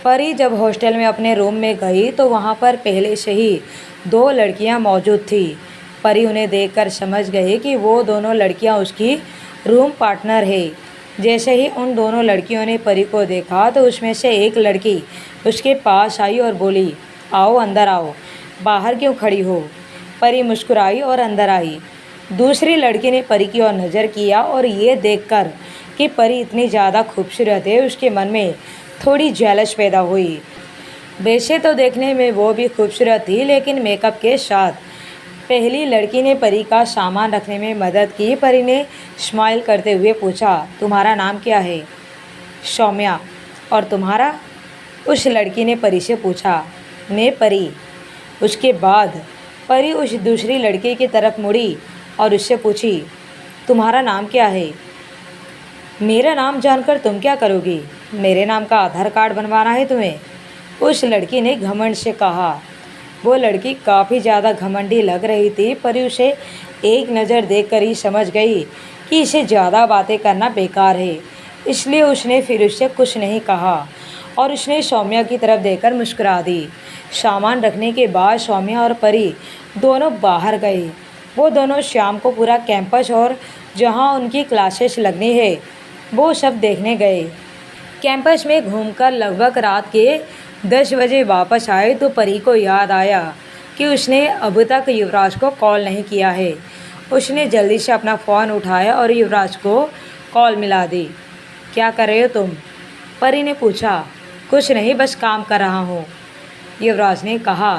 परी जब हॉस्टल में अपने रूम में गई तो वहाँ पर पहले से ही दो लड़कियाँ मौजूद थी। परी उन्हें देखकर समझ गई कि वो दोनों लड़कियाँ उसकी रूम पार्टनर है। जैसे ही उन दोनों लड़कियों ने परी को देखा तो उसमें से एक लड़की उसके पास आई और बोली, आओ अंदर आओ, बाहर क्यों खड़ी हो। परी मुस्कुराई और अंदर आई। दूसरी लड़की ने परी की ओर नज़र किया और ये देखकर कि परी इतनी ज़्यादा खूबसूरत है, उसके मन में थोड़ी जेलस पैदा हुई। वैसे तो देखने में वो भी खूबसूरत थी, लेकिन मेकअप के साथ। पहली लड़की ने परी का सामान रखने में मदद की। परी ने स्माइल करते हुए पूछा, तुम्हारा नाम क्या है। सौम्या। और तुम्हारा। उस लड़की ने परी से पूछा। मैं परी। उसके बाद परी उस दूसरी लड़की की तरफ मुड़ी और उससे पूछी, तुम्हारा नाम क्या है। मेरा नाम जानकर तुम क्या करोगी। मेरे नाम का आधार कार्ड बनवाना है तुम्हें, उस लड़की ने घमंड से कहा। वो लड़की काफ़ी ज़्यादा घमंडी लग रही थी। परी उसे एक नज़र देखकर ही समझ गई कि इसे ज़्यादा बातें करना बेकार है, इसलिए उसने फिर उससे कुछ नहीं कहा और उसने सौम्या की तरफ देखकर मुस्कुरा दी। सामान रखने के बाद सौम्या और परी दोनों बाहर गए। वो दोनों शाम को पूरा कैंपस और जहाँ उनकी क्लासेस लगनी है वो सब देखने गए। कैंपस में घूमकर लगभग रात के 10 बजे वापस आए तो परी को याद आया कि उसने अब तक युवराज को कॉल नहीं किया है। उसने जल्दी से अपना फ़ोन उठाया और युवराज को कॉल मिला दी। क्या कर रहे हो तुम। परी ने पूछा। कुछ नहीं, बस काम कर रहा हूँ, युवराज ने कहा।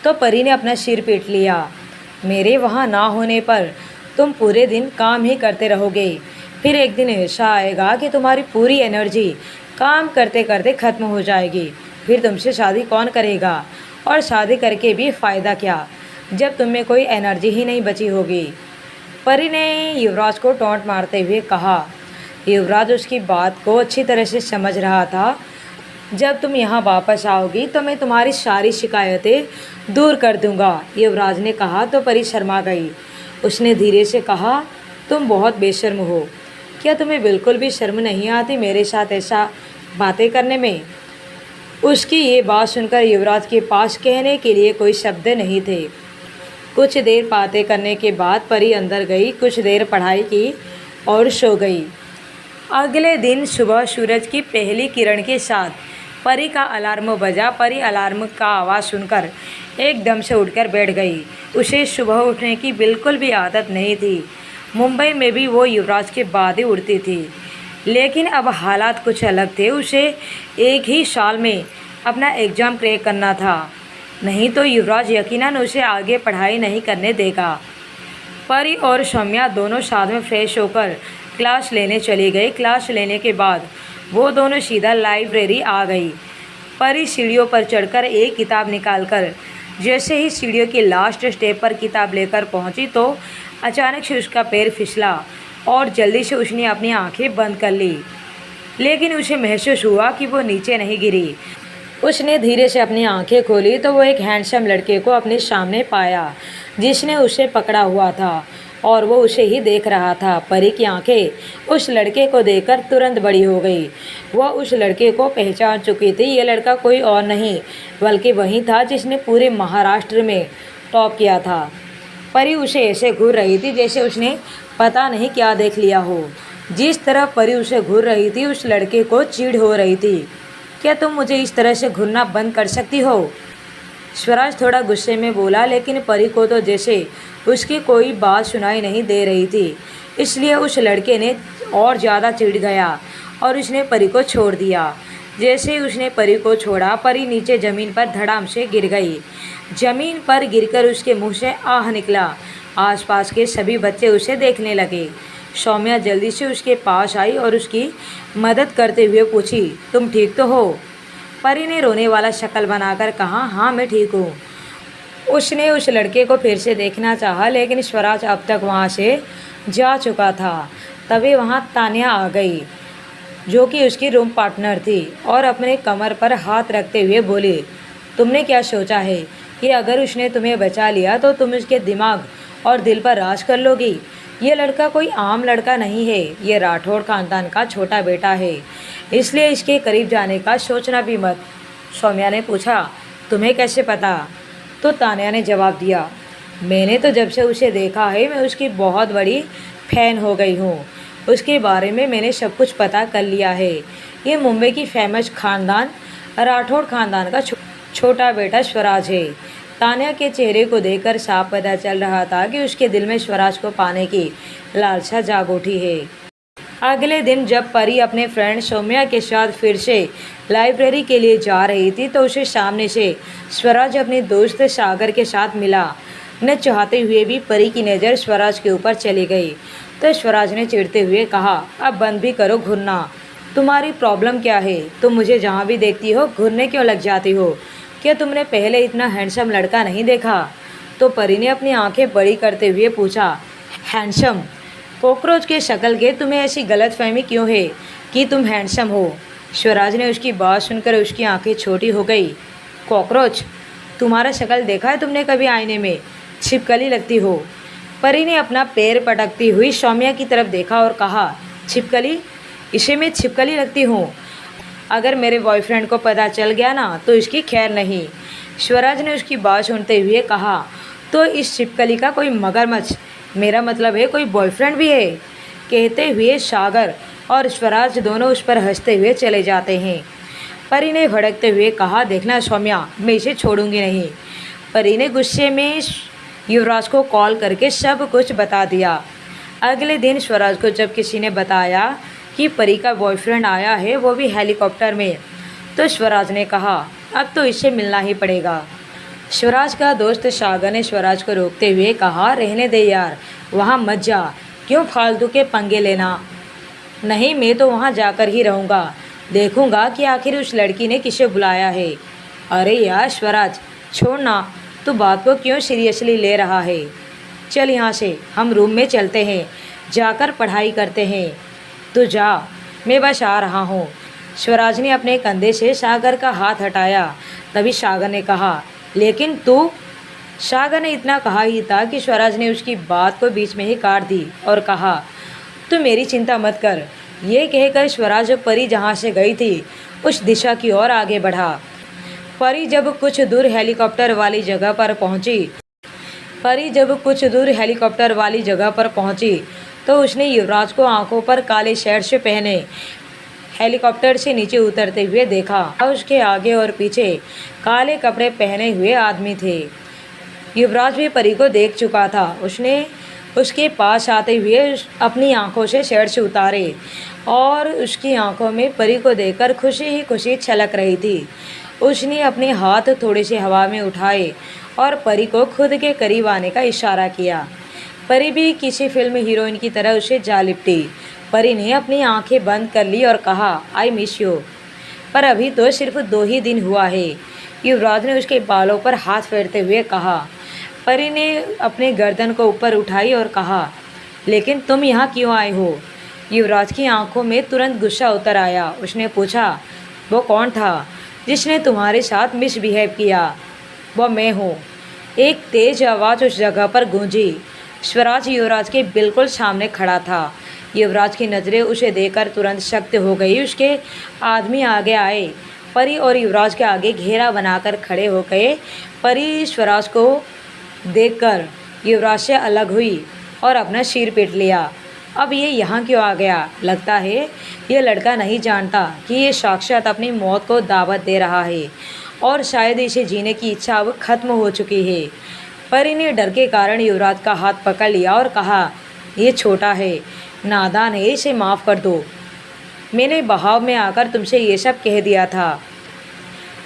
तो परी ने अपना सिर पीट लिया। मेरे वहाँ ना होने पर तुम पूरे दिन काम ही करते रहोगे, फिर एक दिन ऐसा आएगा कि तुम्हारी पूरी एनर्जी काम करते करते ख़त्म हो जाएगी। फिर तुमसे शादी कौन करेगा, और शादी करके भी फ़ायदा क्या जब तुम में कोई एनर्जी ही नहीं बची होगी। परी ने युवराज को टोंट मारते हुए कहा। युवराज उसकी बात को अच्छी तरह से समझ रहा था। जब तुम यहाँ वापस आओगी तो मैं तुम्हारी सारी शिकायतें दूर कर दूँगा, युवराज ने कहा। तो परी शर्मा गई। उसने धीरे से कहा, तुम बहुत बेशर्म हो। क्या तुम्हें बिल्कुल भी शर्म नहीं आती मेरे साथ ऐसा बातें करने में। उसकी ये बात सुनकर युवराज के पास कहने के लिए कोई शब्द नहीं थे। कुछ देर बातें करने के बाद परी अंदर गई, कुछ देर पढ़ाई की और सो गई। अगले दिन सुबह सूरज की पहली किरण के साथ परी का अलार्म बजा। परी अलार्म का आवाज़ सुनकर एकदम से उठकर बैठ गई। उसे सुबह उठने की बिल्कुल भी आदत नहीं थी। मुंबई में भी वो युवराज के बाद ही उठती थी, लेकिन अब हालात कुछ अलग थे। उसे एक ही साल में अपना एग्ज़ाम क्रैक करना था, नहीं तो युवराज यकीनन उसे आगे पढ़ाई नहीं करने देगा। परी और सौम्या दोनों साथ में फ्रेश होकर क्लास लेने चली गई। क्लास लेने के बाद वो दोनों सीधा लाइब्रेरी आ गई। परी सीढ़ियों पर चढ़कर एक किताब निकालकर जैसे ही सीढ़ियों के लास्ट स्टेप पर किताब लेकर पहुंची तो अचानक से उसका पैर फिसला और जल्दी से उसने अपनी आंखें बंद कर ली, लेकिन उसे महसूस हुआ कि वो नीचे नहीं गिरी। उसने धीरे से अपनी आंखें खोली तो वो एक हैंडसम लड़के को अपने सामने पाया, जिसने उसे पकड़ा हुआ था और वो उसे ही देख रहा था। परी की आंखें उस लड़के को देखकर तुरंत बड़ी हो गई। वह उस लड़के को पहचान चुकी थी। ये लड़का कोई और नहीं बल्कि वही था जिसने पूरे महाराष्ट्र में टॉप किया था। परी उसे ऐसे घूर रही थी जैसे उसने पता नहीं क्या देख लिया हो। जिस तरह परी उसे घूर रही थी उस लड़के को चिढ़ हो रही थी। क्या तुम मुझे इस तरह से घूरना बंद कर सकती हो, स्वराज थोड़ा गुस्से में बोला। लेकिन परी को तो जैसे उसकी कोई बात सुनाई नहीं दे रही थी, इसलिए उस लड़के ने और ज़्यादा चिढ़ गया और उसने परी को छोड़ दिया। जैसे ही उसने परी को छोड़ा, परी नीचे ज़मीन पर धड़ाम से गिर गई। ज़मीन पर गिरकर उसके मुंह से आह निकला। आसपास के सभी बच्चे उसे देखने लगे। सौम्या जल्दी से उसके पास आई और उसकी मदद करते हुए पूछी, तुम ठीक तो हो। परी ने रोने वाला शक्ल बनाकर कहा, हाँ मैं ठीक हूँ। उसने उस लड़के को फिर से देखना चाहा, लेकिन स्वराज अब तक वहाँ से जा चुका था। तभी वहाँ तान्या आ गई, जो कि उसकी रूम पार्टनर थी, और अपने कमर पर हाथ रखते हुए बोली, तुमने क्या सोचा है कि अगर उसने तुम्हें बचा लिया तो तुम उसके दिमाग और दिल पर राज कर लोगी। ये लड़का कोई आम लड़का नहीं है, ये राठौड़ खानदान का छोटा बेटा है, इसलिए इसके करीब जाने का सोचना भी मत। सौम्या ने पूछा, तुम्हें कैसे पता? तो तान्या ने जवाब दिया, मैंने तो जब से उसे देखा है मैं उसकी बहुत बड़ी फ़ैन हो गई हूँ। उसके बारे में मैंने सब कुछ पता कर लिया है। ये मुंबई की फेमस खानदान राठौड़ खानदान का छोटा बेटा स्वराज है। तान्या के चेहरे को देखकर साफ पता चल रहा था कि उसके दिल में स्वराज को पाने की लालसा जाग उठी है। अगले दिन जब परी अपने फ्रेंड सौम्या के साथ फिर से लाइब्रेरी के लिए जा रही थी तो उसे सामने से स्वराज अपने दोस्त सागर के साथ मिला। न चाहते हुए भी परी की नज़र स्वराज के ऊपर चली गई तो स्वराज ने चिढ़ते हुए कहा, अब बंद भी करो घूरना। तुम्हारी प्रॉब्लम क्या है? तुम मुझे जहाँ भी देखती हो घूरने क्यों लग जाती हो? क्या तुमने पहले इतना हैंडसम लड़का नहीं देखा? तो परी ने अपनी आंखें बड़ी करते हुए पूछा, हैंडसम? कॉकरोच के शक्ल के तुम्हें ऐसी गलतफहमी क्यों है कि तुम हैंडसम हो? स्वराज ने उसकी बात सुनकर उसकी आंखें छोटी हो गई। कॉकरोच? तुम्हारा शक्ल देखा है तुमने कभी आईने में? छिपकली लगती हो। परी ने अपना पैर पटकती हुई सौम्या की तरफ देखा और कहा, छिपकली? इसे मैं छिपकली लगती हूँ? अगर मेरे बॉयफ्रेंड को पता चल गया ना तो इसकी खैर नहीं। स्वराज ने उसकी बात सुनते हुए कहा, तो इस छिपकली का कोई मगरमच्छ, मेरा मतलब है कोई बॉयफ्रेंड भी है? कहते हुए सागर और स्वराज दोनों उस पर हंसते हुए चले जाते हैं। परी ने भड़कते हुए कहा, देखना सौम्या, मैं इसे छोड़ूंगी नहीं। परी ने गुस्से में युवराज को कॉल करके सब कुछ बता दिया। अगले दिन स्वराज को जब किसी ने बताया कि परी का बॉयफ्रेंड आया है, वो भी हेलीकॉप्टर में, तो स्वराज ने कहा, अब तो इससे मिलना ही पड़ेगा। स्वराज का दोस्त सागर ने स्वराज को रोकते हुए कहा, रहने दे यार, वहाँ मत जा, क्यों फालतू के पंगे लेना। नहीं, मैं तो वहाँ जाकर ही रहूँगा, देखूँगा कि आखिर उस लड़की ने किसे बुलाया है। अरे यार स्वराज, छोड़ना, तू बात को क्यों सीरियसली ले रहा है? चल यहाँ से, हम रूम में चलते हैं, जाकर पढ़ाई करते हैं। तू जा, मैं बस आ रहा हूँ। स्वराज ने अपने कंधे से सागर का हाथ हटाया। तभी सागर ने कहा, लेकिन तू? सागर ने इतना कहा ही था कि स्वराज ने उसकी बात को बीच में ही काट दी और कहा, तू मेरी चिंता मत कर। ये कहकर स्वराज परी जहाँ से गई थी उस दिशा की ओर आगे बढ़ा। परी जब कुछ दूर हेलीकॉप्टर वाली जगह पर पहुंची तो उसने युवराज को आंखों पर काले शर्ट पहने हेलीकॉप्टर से नीचे उतरते हुए देखा। उसके आगे और पीछे काले कपड़े पहने हुए आदमी थे। युवराज भी परी को देख चुका था। उसने उसके पास आते हुए अपनी आंखों से शर्ट उतारे और उसकी आंखों में परी को देखकर खुशी ही खुशी छलक रही थी। उसने अपने हाथ थोड़े से हवा में उठाए और परी को खुद के करीब आने का इशारा किया। परी भी किसी फिल्म हीरोइन की तरह उसे जा लिपटी। परी ने अपनी आंखें बंद कर ली और कहा, आई मिस यू। पर अभी तो सिर्फ 2 ही दिन हुआ है। युवराज ने उसके बालों पर हाथ फेरते हुए कहा। परी ने अपने गर्दन को ऊपर उठाई और कहा, लेकिन तुम यहाँ क्यों आए हो? युवराज की आंखों में तुरंत गुस्सा उतर आया। उसने पूछा, वो कौन था जिसने तुम्हारे साथ मिसबिहेव किया? वो मैं हूँ। एक तेज आवाज़ उस जगह पर गूंजी। स्वराज युवराज के बिल्कुल सामने खड़ा था। युवराज की नज़रें उसे देखकर तुरंत सख्त हो गई। उसके आदमी आगे आए। परी और युवराज के आगे घेरा बनाकर खड़े हो गए। परी स्वराज को देखकर युवराज से अलग हुई और अपना सिर पीट लिया। अब ये यहाँ क्यों आ गया? लगता है ये लड़का नहीं जानता कि ये साक्षात अपनी मौत को दावत दे रहा है और शायद इसे जीने की इच्छा अब खत्म हो चुकी है। परी ने डर के कारण युवराज का हाथ पकड़ लिया और कहा, ये छोटा है, नादान है, इसे माफ़ कर दो। मैंने बहाव में आकर तुमसे ये सब कह दिया था,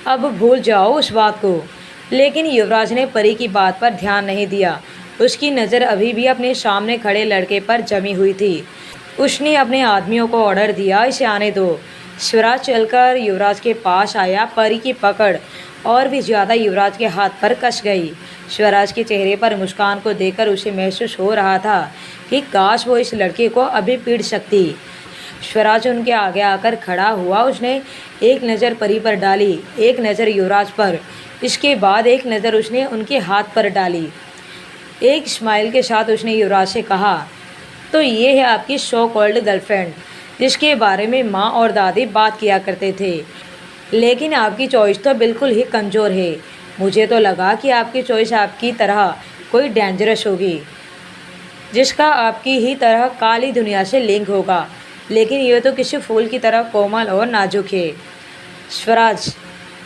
अब भूल जाओ उस बात को। लेकिन युवराज ने परी की बात पर ध्यान नहीं दिया। उसकी नज़र अभी भी अपने सामने खड़े लड़के पर जमी हुई थी। उसने अपने आदमियों को ऑर्डर दिया, इसे आने दो। स्वराज चलकर युवराज के पास आया। परी की पकड़ और भी ज़्यादा युवराज के हाथ पर कस गई। स्वराज के चेहरे पर मुस्कान को देखकर उसे महसूस हो रहा था कि काश वो इस लड़के को अभी पीट सकती। स्वराज उनके आगे आकर खड़ा हुआ। उसने एक नज़र परी पर डाली, एक नज़र युवराज पर, इसके बाद एक नज़र उसने उनके हाथ पर डाली। एक स्माइल के साथ उसने युवराज से कहा, तो ये है आपकी सो कॉल्ड गर्लफ्रेंड जिसके बारे में माँ और दादी बात किया करते थे। लेकिन आपकी चॉइस तो बिल्कुल ही कमज़ोर है। मुझे तो लगा कि आपकी चॉइस आपकी तरह कोई डेंजरस होगी, जिसका आपकी ही तरह काली दुनिया से लिंक होगा, लेकिन ये तो किसी फूल की तरह कोमल और नाजुक है। स्वराज,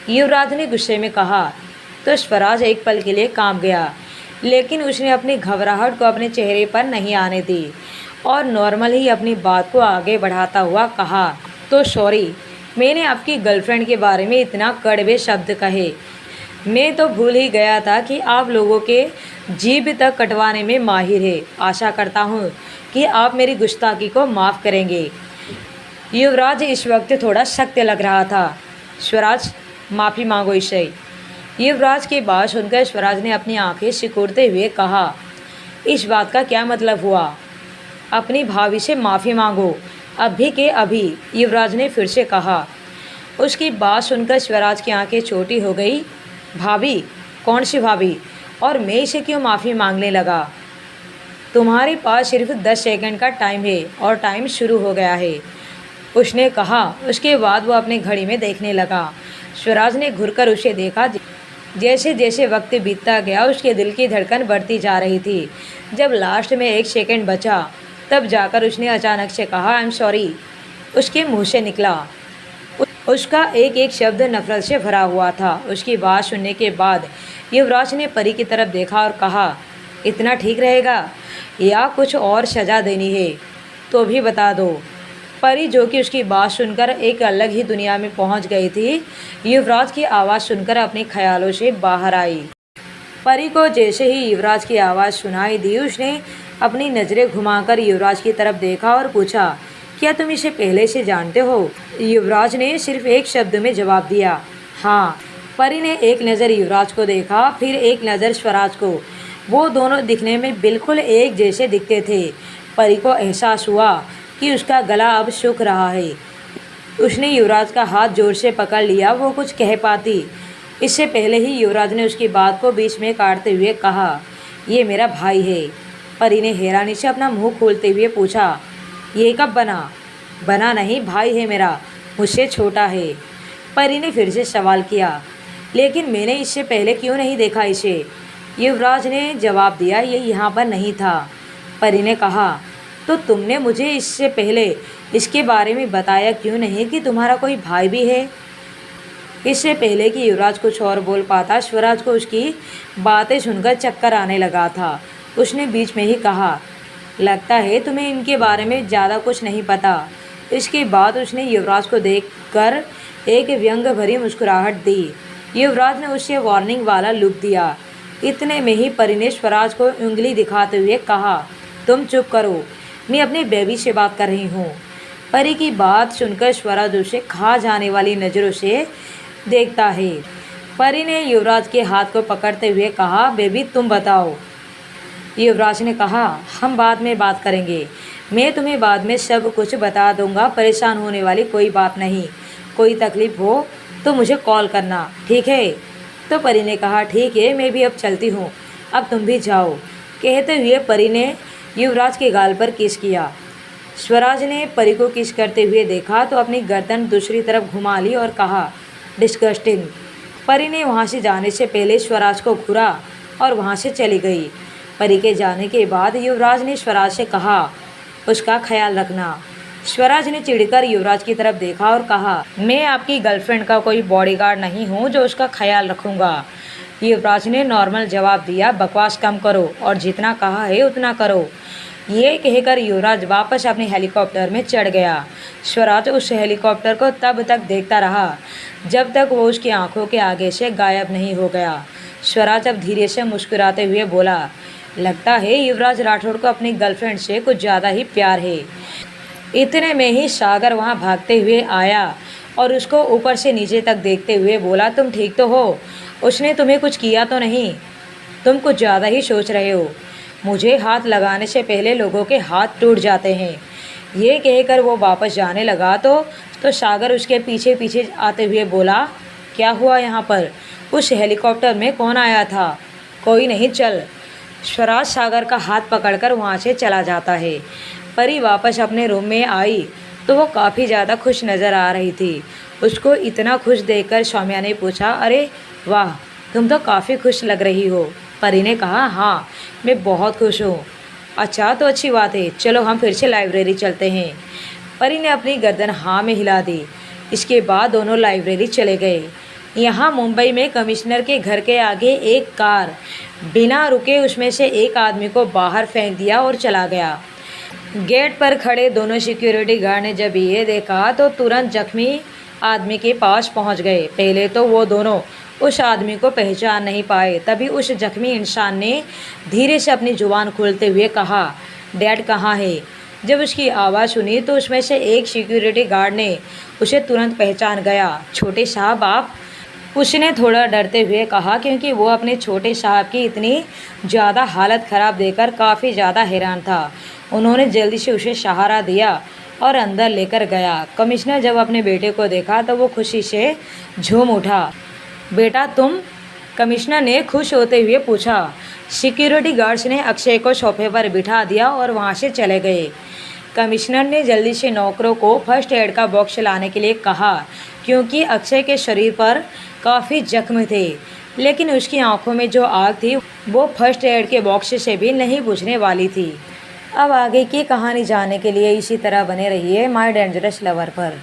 युवराज ने गुस्से में कहा। तो स्वराज एक पल के लिए कांप गया, लेकिन उसने अपनी घबराहट को अपने चेहरे पर नहीं आने दी और नॉर्मल ही अपनी बात को आगे बढ़ाता हुआ कहा, तो सॉरी, मैंने आपकी गर्लफ्रेंड के बारे में इतना कड़वे शब्द कहे। मैं तो भूल ही गया था कि आप लोगों के जीभ तक कटवाने में माहिर है। आशा करता हूँ कि आप मेरी गुस्ताखी को माफ़ करेंगे। युवराज इस वक्त थोड़ा सख्त लग रहा था। स्वराज, माफ़ी मांगो इससे। युवराज की बात सुनकर स्वराज ने अपनी आंखें सिकुड़ते हुए कहा, इस बात का क्या मतलब हुआ? अपनी भाभी से माफ़ी मांगो, अभी के अभी, युवराज ने फिर से कहा। उसकी बात सुनकर स्वराज की आंखें छोटी हो गई। भाभी? कौन सी भाभी? और मैं इसे क्यों माफ़ी मांगने लगा? तुम्हारे पास सिर्फ 10 सेकंड का टाइम है और टाइम शुरू हो गया है, उसने कहा। उसके बाद वो अपनी घड़ी में देखने लगा। स्वराज ने घुरकर उसे देखा। जैसे जैसे वक्त बीतता गया उसके दिल की धड़कन बढ़ती जा रही थी। जब लास्ट में 1 सेकंड बचा, तब जाकर उसने अचानक से कहा, आई एम सॉरी, उसके मुंह से निकला। उसका एक एक शब्द नफरत से भरा हुआ था। उसकी बात सुनने के बाद युवराज ने परी की तरफ देखा और कहा, इतना ठीक रहेगा या कुछ और सज़ा देनी है तो भी बता दो। परी, जो कि उसकी बात सुनकर एक अलग ही दुनिया में पहुंच गई थी, युवराज की आवाज़ सुनकर अपने ख्यालों से बाहर आई। परी को जैसे ही युवराज की आवाज़ सुनाई दी, उसने अपनी नज़रें घुमाकर युवराज की तरफ देखा और पूछा, क्या तुम इसे पहले से जानते हो? युवराज ने सिर्फ एक शब्द में जवाब दिया, हाँ। परी ने एक नज़र युवराज को देखा, फिर एक नज़र स्वराज को। वो दोनों दिखने में बिल्कुल एक जैसे दिखते थे। परी को एहसास हुआ कि उसका गला अब सूख रहा है। उसने युवराज का हाथ जोर से पकड़ लिया। वो कुछ कह पाती इससे पहले ही युवराज ने उसकी बात को बीच में काटते हुए कहा, ये मेरा भाई है। परी ने हैरानी से अपना मुंह खोलते हुए पूछा, ये कब बना? बना नहीं, भाई है मेरा, मुझसे छोटा है। परी ने फिर से सवाल किया, लेकिन मैंने इससे पहले क्यों नहीं देखा इसे? युवराज ने जवाब दिया, ये यहाँ पर नहीं था। परी ने कहा, तो तुमने मुझे इससे पहले इसके बारे में बताया क्यों नहीं कि तुम्हारा कोई भाई भी है? इससे पहले कि युवराज कुछ और बोल पाता, स्वराज को उसकी बातें सुनकर चक्कर आने लगा था। उसने बीच में ही कहा, लगता है तुम्हें इनके बारे में ज़्यादा कुछ नहीं पता। इसके बाद उसने युवराज को देखकर एक व्यंग भरी मुस्कुराहट दी। युवराज ने उसे वार्निंग वाला लुक दिया। इतने में ही परी ने स्वराज को उंगली दिखाते हुए कहा, तुम चुप करो, मैं अपनी बेबी से बात कर रही हूँ। परी की बात सुनकर स्वराज उसे खा जाने वाली नज़रों से देखता है। परी ने युवराज के हाथ को पकड़ते हुए कहा, बेबी तुम बताओ। युवराज ने कहा, हम बाद में बात करेंगे, मैं तुम्हें बाद में सब कुछ बता दूंगा। परेशान होने वाली कोई बात नहीं। कोई तकलीफ़ हो तो मुझे कॉल करना, ठीक है? तो परी ने कहा, ठीक है, मैं भी अब चलती हूँ, अब तुम भी जाओ। कहते हुए परी ने युवराज के गाल पर किस किया। स्वराज ने परी को किस करते हुए देखा तो अपनी गर्दन दूसरी तरफ घुमा ली और कहा, डिस्गस्टिंग। परी ने वहाँ से जाने से पहले स्वराज को घूरा और वहाँ से चली गई। परी के जाने के बाद युवराज ने स्वराज से कहा, उसका ख्याल रखना। स्वराज ने चिढ़कर युवराज की तरफ देखा और कहा, मैं आपकी गर्लफ्रेंड का कोई बॉडीगार्ड नहीं हूँ जो उसका ख्याल रखूँगा। युवराज ने नॉर्मल जवाब दिया, बकवास कम करो और जितना कहा है उतना करो। ये कहकर युवराज वापस अपने हेलीकॉप्टर में चढ़ गया। स्वराज उस हेलीकॉप्टर को तब तक देखता रहा जब तक वो उसकी आंखों के आगे से गायब नहीं हो गया। स्वराज अब धीरे से मुस्कुराते हुए बोला, लगता है युवराज राठौड़ को अपनी गर्लफ्रेंड से कुछ ज़्यादा ही प्यार है। इतने में ही सागर वहाँ भागते हुए आया और उसको ऊपर से नीचे तक देखते हुए बोला, तुम ठीक तो हो? उसने तुम्हें कुछ किया तो नहीं? तुम कुछ ज़्यादा ही सोच रहे हो। मुझे हाथ लगाने से पहले लोगों के हाथ टूट जाते हैं। ये कहकर वो वापस जाने लगा तो सागर उसके पीछे पीछे आते हुए बोला, क्या हुआ यहाँ पर? उस हेलीकॉप्टर में कौन आया था? कोई नहीं, चल। स्वराज सागर का हाथ पकड़कर वहाँ से चला जाता है। परी वापस अपने रूम में आई तो वो काफ़ी ज़्यादा खुश नज़र आ रही थी उसको इतना खुश देखकर सौम्या ने पूछा, अरे वाह, तुम तो काफ़ी खुश लग रही हो। परी ने कहा, हाँ, मैं बहुत खुश हूँ। अच्छा, तो अच्छी बात है, चलो हम फिर से लाइब्रेरी चलते हैं। परी ने अपनी गर्दन हाँ में हिला दी। इसके बाद दोनों लाइब्रेरी चले गए। यहाँ मुंबई में कमिश्नर के घर के आगे एक कार बिना रुके उसमें से एक आदमी को बाहर फेंक दिया और चला गया। गेट पर खड़े दोनों सिक्योरिटी गार्ड ने जब ये देखा तो तुरंत जख्मी आदमी के पास पहुंच गए। पहले तो वो दोनों उस आदमी को पहचान नहीं पाए। तभी उस जख्मी इंसान ने धीरे से अपनी जुबान खोलते हुए कहा, डैड कहाँ है? जब उसकी आवाज़ सुनी तो उसमें से एक सिक्योरिटी गार्ड ने उसे तुरंत पहचान गया। छोटे साहब आप? उसने थोड़ा डरते हुए कहा, क्योंकि वो अपने छोटे साहब की इतनी ज़्यादा हालत ख़राब देखकर काफ़ी ज़्यादा हैरान था। उन्होंने जल्दी से उसे सहारा दिया और अंदर लेकर गया। कमिश्नर जब अपने बेटे को देखा तो वो खुशी से झूम उठा। बेटा तुम? कमिश्नर ने खुश होते हुए पूछा। सिक्योरिटी गार्ड्स ने अक्षय को सोफे पर बिठा दिया और वहाँ से चले गए। कमिश्नर ने जल्दी से नौकरों को फर्स्ट एड का बॉक्स लाने के लिए कहा, क्योंकि अक्षय के शरीर पर काफ़ी जख्म थे, लेकिन उसकी आंखों में जो आग थी वो फर्स्ट एड के बॉक्स से भी नहीं बुझने वाली थी। अब आगे की कहानी जानने के लिए इसी तरह बने रहिए माय डेंजरस लवर पर।